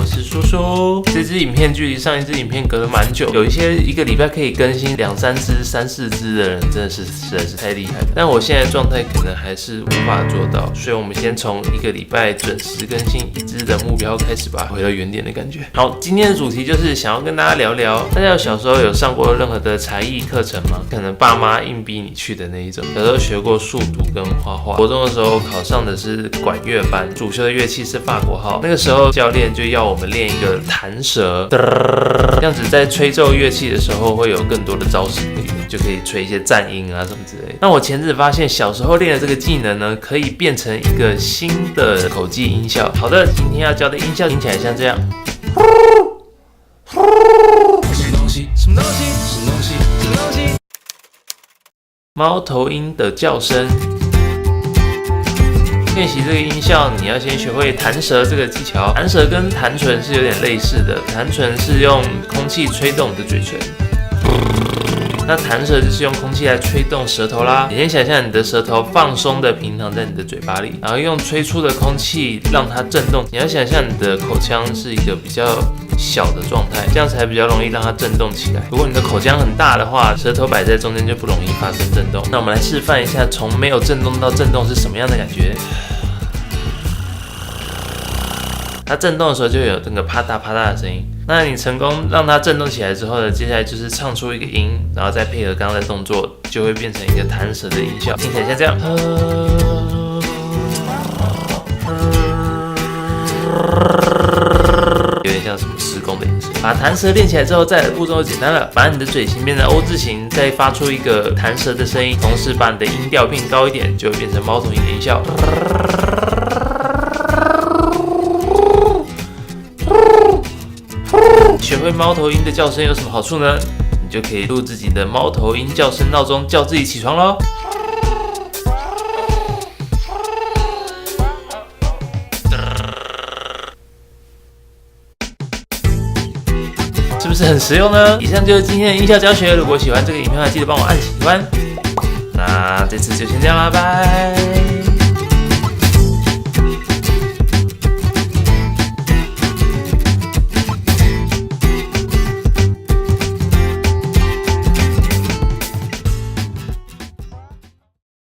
我是叔叔。这支影片距离上一支影片隔了蛮久，有一些一个礼拜可以更新2、3支、3、4支的人，真的是实在是太厉害了。但我现在状态可能还是无法做到，所以我们先从一个礼拜准时更新1支的目标开始吧，回到原点的感觉。好，今天的主题就是想要跟大家聊聊，大家小时候有上过任何的才艺课程吗？可能爸妈硬逼你去的那一种。小时候学过数独跟画画，国中的时候考上的是管乐班，主修的乐器是法国号。那个时候教练就要我们练一个弹舌，这样子在吹奏乐器的时候会有更多的招式可以用，就可以吹一些战音啊什么之类的。那我前阵子发现，小时候练的这个技能呢，可以变成一个新的口技音效。好的，今天要教的音效听起来像这样。猫头鹰的叫声。练习这个音效，你要先学会弹舌这个技巧。弹舌跟弹唇是有点类似的，弹唇是用空气吹动你的嘴唇，那弹舌就是用空气来吹动舌头啦。你先想象你的舌头放松的平躺在你的嘴巴里，然后用吹出的空气让它震动。你要想象你的口腔是一个比较小的状态，这样才比较容易让它震动起来。如果你的口腔很大的话，舌头摆在中间就不容易发生震动。那我们来示范一下，从没有震动到震动是什么样的感觉。它震动的时候就有那个啪嗒啪嗒的声音。那你成功让它震动起来之后呢，接下来就是唱出一个音，然后再配合刚刚的动作，就会变成一个弹舌的音效，听起来像这样。有点像什么施工的音声。把弹舌练起来之后，再来的步骤就简单了，把你的嘴型变成 O 字形，再发出一个弹舌的声音，同时把你的音调变高一点，就会变成猫头鹰的音效。学会猫头鹰的叫声有什么好处呢？你就可以录自己的猫头鹰叫声闹钟，叫自己起床咯。是不是很实用呢？以上就是今天的音效教学。如果喜欢这个影片的话，记得帮我按喜欢。那这次就先这样啦，拜。